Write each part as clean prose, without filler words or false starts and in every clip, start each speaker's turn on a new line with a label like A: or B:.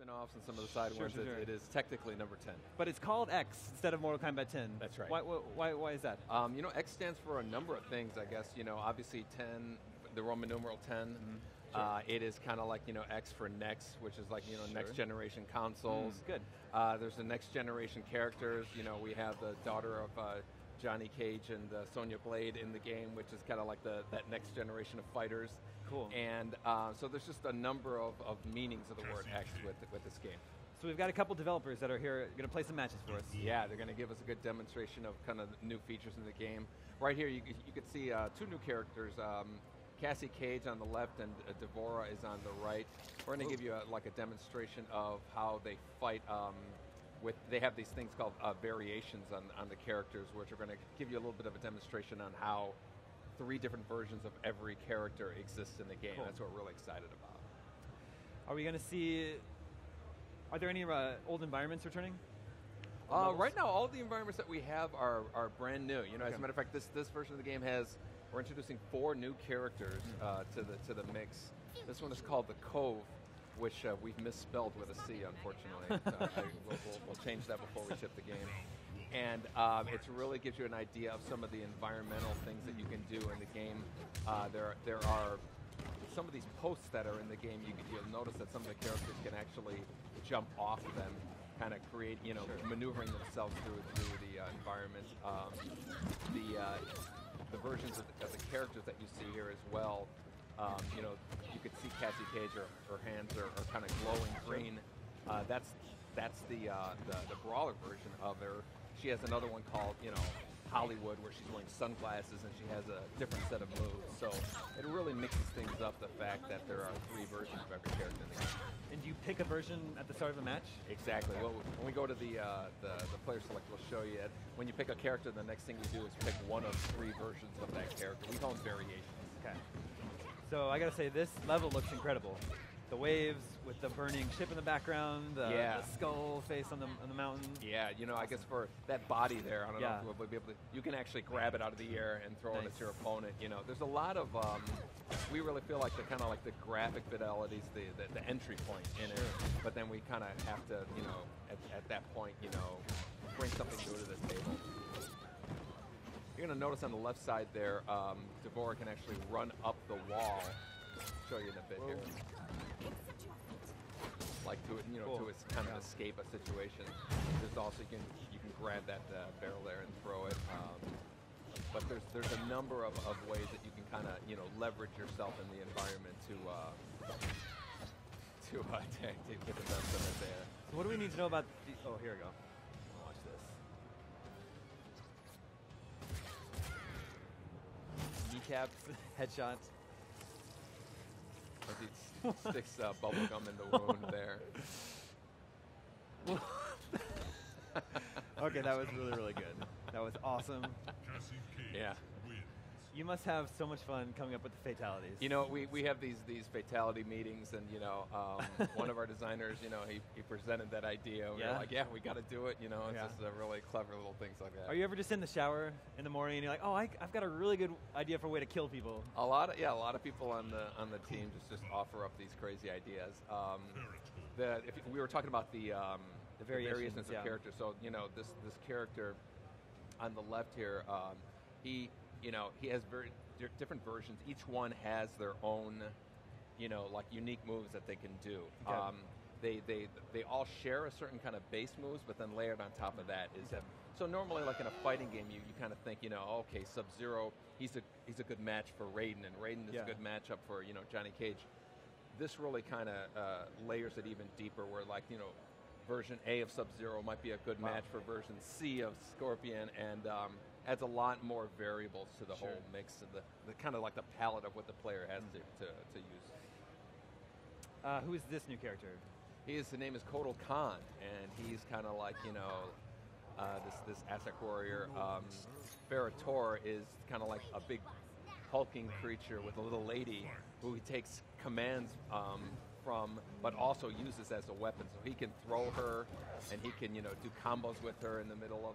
A: spin-offs and some of the side ones, it is technically number 10.
B: But it's called X instead of Mortal Kombat 10.
A: That's right.
B: Why is that?
A: X stands for a number of things, I guess. Obviously 10, the Roman numeral 10. Mm-hmm. Sure. It is kind of like, X for next, which is like, sure. Next generation consoles.
B: Good.
A: There's the next generation characters. We have the daughter of Johnny Cage and Sonya Blade in the game, which is kind of like that next generation of fighters.
B: Cool.
A: And so there's just a number of meanings of the word X with this game.
B: So we've got a couple developers that are here going to play some matches for us.
A: Yeah, they're going to give us a good demonstration of kind of new features in the game. Right here, you could see two new characters. Cassie Cage on the left and Devora is on the right. We're going to give you a demonstration of how they fight. They have these things called variations on the characters, which are going to give you a little bit of a demonstration on how 3 different versions of every character exist in the game. Cool. That's what we're really excited about.
B: Are we going to see? Are there any old environments returning?
A: Right now, all the environments that we have are brand new. As a matter of fact, this version of the game we're introducing 4 new characters to the mix. This one is called the Cove, which we've misspelled with a C, unfortunately. We'll change that before we ship the game. And it really gives you an idea of some of the environmental things that you can do in the game. There are some of these posts that are in the game. You'll notice that some of the characters can actually jump off of them, kind of create, sure. Maneuvering themselves through the environment. The versions of the characters that you see here as well. You could see Cassie Cage, her hands are kind of glowing green. That's the brawler version of her. She has another one called, Hollywood, where she's wearing sunglasses and she has a different set of moves. So it really mixes things up, the fact that there are 3 versions of every character in the game.
B: And do you pick a version at the start of a match?
A: Exactly. Well, when we go to the player select, we'll show you it. When you pick a character, the next thing you do is pick one of 3 versions of that character. We call them variations.
B: Okay. So I got to say, this level looks incredible. The waves with the burning ship in the background, the skull face on the mountain.
A: Yeah, I guess for that body there, I don't know if we'll be able to. You can actually grab it out of the air and throw it at your opponent. There's a lot of. We really feel like the kind of like the graphic fidelity's the entry point in it, but then we kind of have to, at that point, bring something new to the table. You're going to notice on the left side there, Devora can actually run up the wall. I'll show you in a bit here. Like to kind of escape a situation. There's also you can grab that barrel there and throw it. But there's a number of ways that you can kind of leverage yourself in the environment to get the best of it there.
B: So what do we need to know about? Oh, here we go. Watch this. Kneecaps, headshots.
A: He sticks bubble gum in the wound there.
B: Okay, that was really, really good. That was awesome.
A: Yeah.
B: You must have so much fun coming up with the fatalities.
A: We have these fatality meetings, and one of our designers, he presented that idea. We were like, we got to do it. It's just really clever little things like that.
B: Are you ever just in the shower in the morning and you're like, oh, I've got a really good idea for a way to kill people?
A: A lot of people on the team just offer up these crazy ideas. If we were talking about the variations of characters, so this character on the left here, he has very different versions. Each one has their own, unique moves that they can do. Okay. They all share a certain kind of base moves, but then layered on top of that is so normally, like in a fighting game, you kind of think, okay, Sub-Zero, he's a good match for Raiden, and Raiden is a good matchup for Johnny Cage. This really kind of layers it even deeper, where version A of Sub-Zero might be a good match for version C of Scorpion, and adds a lot more variables to the whole mix, and the kind of like the palette of what the player has to use.
B: Who is this new character?
A: His name is Kotal Khan, and he's kind of like this Aztec warrior. Ferrator is kind of like a big hulking creature with a little lady who he takes commands from, but also uses as a weapon. So he can throw her, and he can do combos with her in the middle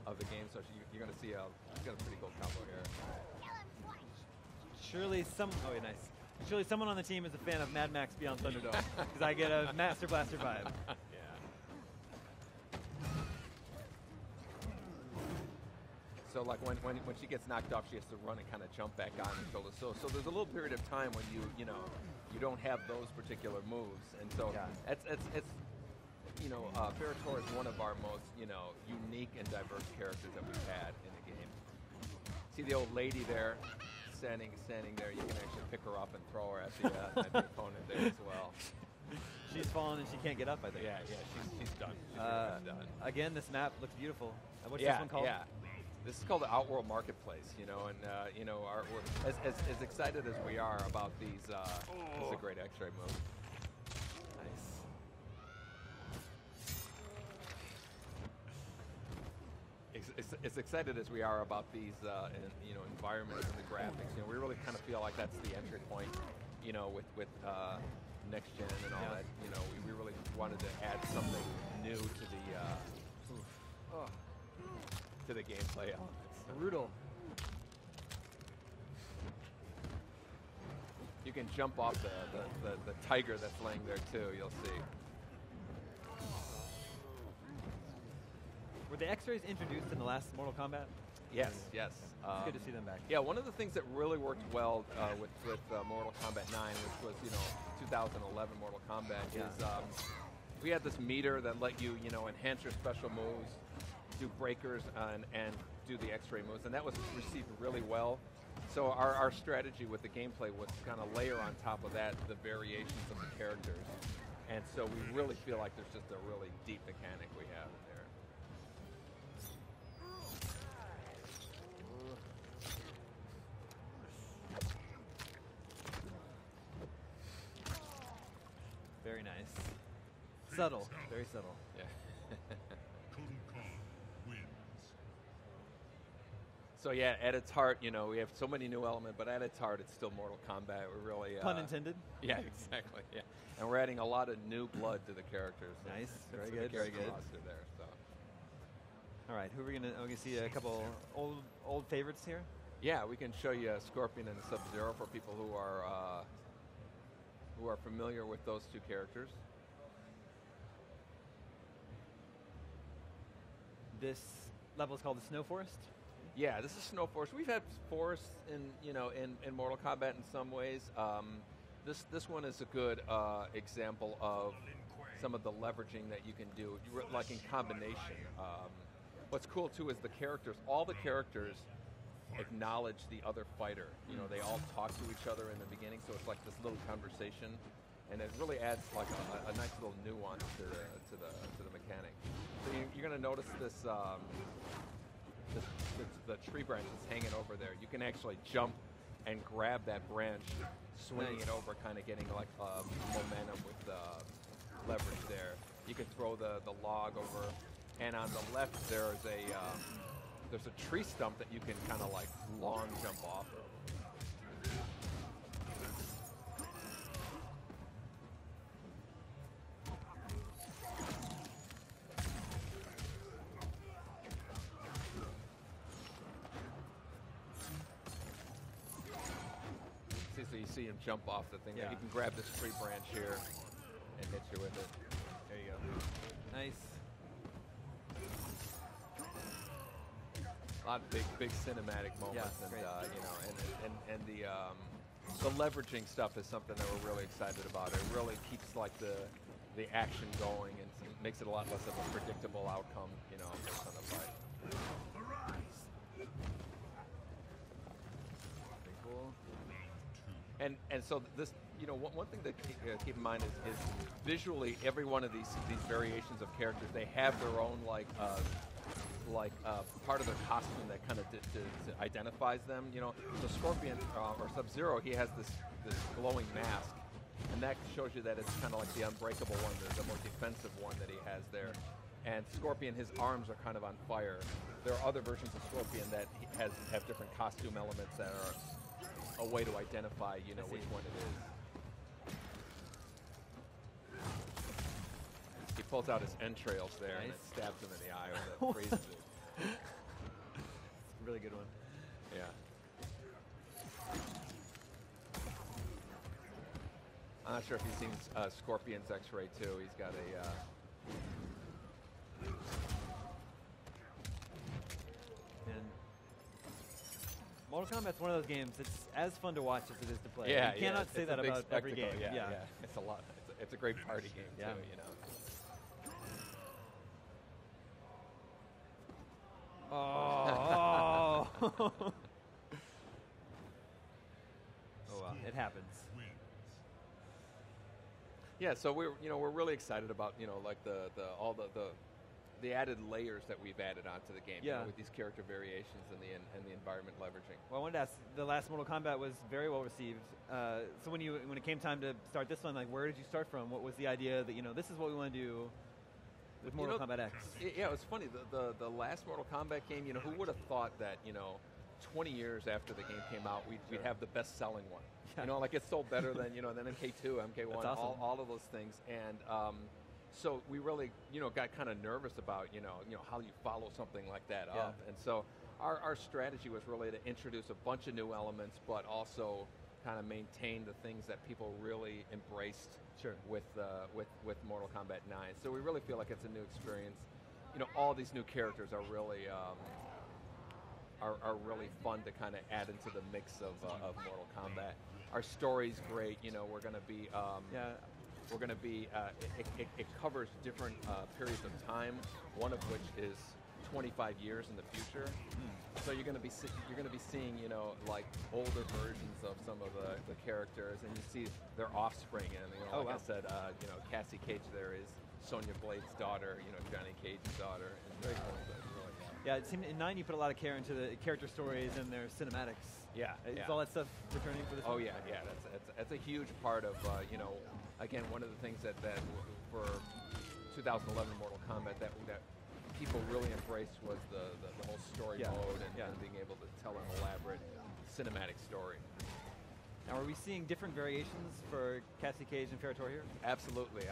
A: of the game. So you're going to see he's got a pretty cool combo here.
B: Surely Surely someone on the team is a fan of Mad Max Beyond Thunderdome, because I get a Master Blaster vibe.
A: So like when she gets knocked off, she has to run and kind of jump back on her shoulder. So there's a little period of time when you don't have those particular moves, and so it's Ferrator is one of our most unique and diverse characters that we've had in the game. See the old lady there, standing there. You can actually pick her up and throw her at the opponent there as well.
B: She's fallen and she can't get up, I think.
A: Yeah, she's done. She's done.
B: Again, this map looks beautiful. What's this one called?
A: Yeah. This is called the Outworld Marketplace, and we're as excited as we are about these. This is a great X-ray move. Nice. As excited as we are about these, environments and the graphics, we really kind of feel like that's the entry point, with next gen and all that. We really wanted to add something new to the gameplay elements.
B: Brutal.
A: You can jump off the tiger that's laying there too, you'll see.
B: Were the X-rays introduced in the last Mortal Kombat?
A: Yes.
B: It's good to see them back.
A: Yeah, one of the things that really worked well with Mortal Kombat 9, which was 2011 Mortal Kombat, is we had this meter that let you enhance your special moves, do breakers, and do the X-ray moves, and that was received really well. So our strategy with the gameplay was to kind of layer on top of that the variations of the characters, and so we really feel like there's just a really deep mechanic we have in there.
B: Very nice. Subtle. Very subtle.
A: Yeah. So yeah, at its heart, we have so many new elements, but at its heart, it's still Mortal Kombat. We're really
B: pun intended.
A: Yeah, exactly. Yeah, and we're adding a lot of new blood to the characters. So
B: nice, very good,
A: very
B: good.
A: There, so.
B: All right, who are we gonna? We're gonna see a couple old favorites here.
A: Yeah, we can show you Scorpion and Sub-Zero for people who are familiar with those two characters.
B: This level is called the Snow Forest.
A: Yeah, this is Snow Forest. We've had forests in Mortal Kombat in some ways. This one is a good example of some of the leveraging that you can do, like in combination. What's cool too is the characters. All the characters acknowledge the other fighter. They all talk to each other in the beginning, so it's like this little conversation, and it really adds like a nice little nuance to the mechanic. So you're going to notice this. The tree branch is hanging over there. You can actually jump and grab that branch, swinging it over, kind of getting like momentum with the leverage there. You can throw the log over, and on the left there's a tree stump that you can kind of like long jump off of. So you see him jump off the thing.
B: Yeah.
A: You can grab this tree branch here and hit you with it. There you go.
B: Nice.
A: A lot of big cinematic moments, and the leveraging stuff is something that we're really excited about. It really keeps like the action going and makes it a lot less of a predictable outcome, based on the fight. And so this, one thing to keep in mind is visually every one of these variations of characters, they have their own part of their costume that kind of identifies them. So Scorpion or Sub-Zero, he has this glowing mask, and that shows you that it's kind of like the unbreakable one, the more defensive one that he has there. And Scorpion, his arms are kind of on fire. There are other versions of Scorpion that have different costume elements that are a way to identify, which one it is. He pulls out his entrails there and it stabs him in the eye with it, freezes it.
B: Really good one.
A: Yeah. I'm not sure if you've seen Scorpion's X-Ray too. He's got a.
B: And Mortal Kombat's one of those games that's as fun to watch as it is to play.
A: Yeah,
B: you cannot say that about every game.
A: Yeah. It's a lot. It's a great party game too. You know.
B: Oh. Oh well, it happens.
A: Yeah, so we're really excited about like all the added layers that we've added onto the game.
B: Yeah.
A: With these character variations and the environment leveraging.
B: Well, I wanted to ask. The last Mortal Kombat was very well received. So when it came time to start this one, like where did you start from? What was the idea that this is what we want to do with Mortal Kombat X?
A: Yeah, it was funny. The last Mortal Kombat game, who would have thought that 20 years after the game came out, we'd have the best-selling one.
B: Yeah.
A: Like it sold better than than MK2, MK1,
B: awesome.
A: all of those things, and so we really got kind of nervous about how you follow something like that up, and so our strategy was really to introduce a bunch of new elements, but also kind of maintain the things that people really embraced with Mortal Kombat 9. So we really feel like it's a new experience. All these new characters are really are really fun to kind of add into the mix of Mortal Kombat. Our story's great. We're going to be it covers different periods of time. One of which is 25 years in the future. So you're going to be seeing like older versions of some of the characters, and you see their offspring. And I said, Cassie Cage there is Sonya Blade's daughter. Johnny Cage's daughter. And very cool.
B: Yeah, it seemed in 9 you put a lot of care into the character stories and their cinematics. Is all that stuff returning for this one?
A: Oh yeah. That's a huge part of again, one of the things that for 2011 Mortal Kombat that people really embraced was the whole story mode and being able to tell an elaborate cinematic story.
B: Now, are we seeing different variations for Cassie Cage and Ferrator here?
A: Absolutely.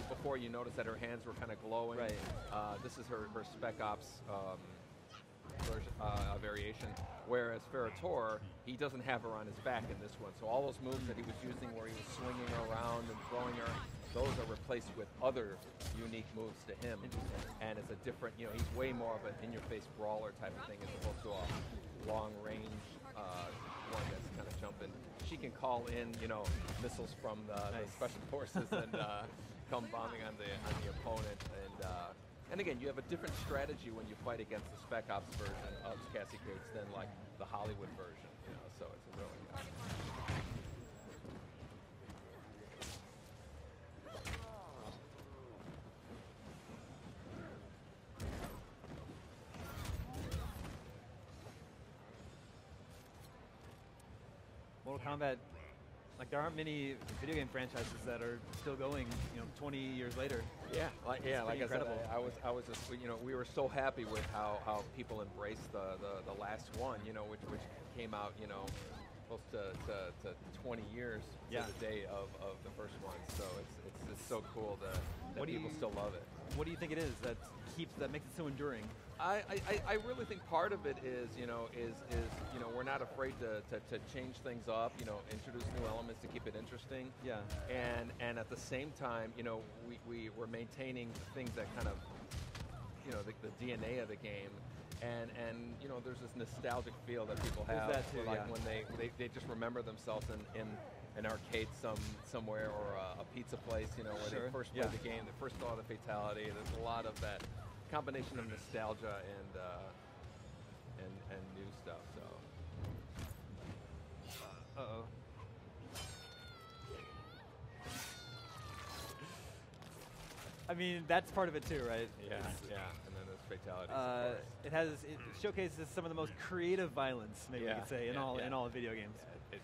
A: Before you noticed that her hands were kind of glowing.
B: Right.
A: This is her Spec Ops version, variation. Whereas Ferrator, he doesn't have her on his back in this one. So all those moves that he was using where he was swinging her around and throwing her, those are replaced with other unique moves to him. And it's a different, he's way more of an in-your-face brawler type of thing as opposed to a long-range one that's kind of jumping. She can call in, missiles from the special forces and come bombing on the opponent. And again, you have a different strategy when you fight against the Spec Ops version of Cassie Cage than like the Hollywood version. So it's a really
B: Mortal Kombat, like there aren't many video game franchises that are still going, 20 years later.
A: Like
B: incredible.
A: I said, I was just, we were so happy with how people embraced the last one, which came out, close to 20 years to the day of the first one. So it's so cool that people still love it.
B: What do you think it is that makes it so enduring?
A: I really think part of it is we're not afraid to change things up, introduce new elements to keep it interesting.
B: Yeah.
A: And at the same time, we're maintaining things that kind of the DNA of the game. And there's this nostalgic feel that people have,
B: that too,
A: when they just remember themselves in an arcade somewhere or a pizza place, where they first played the game, they first saw the Fatality. There's a lot of that combination of nostalgia and new stuff. So.
B: I mean, that's part of it too, right?
A: Yeah. And then there's Fatalities.
B: It showcases some of the most creative violence, maybe we could say, in all video games.
A: Yeah.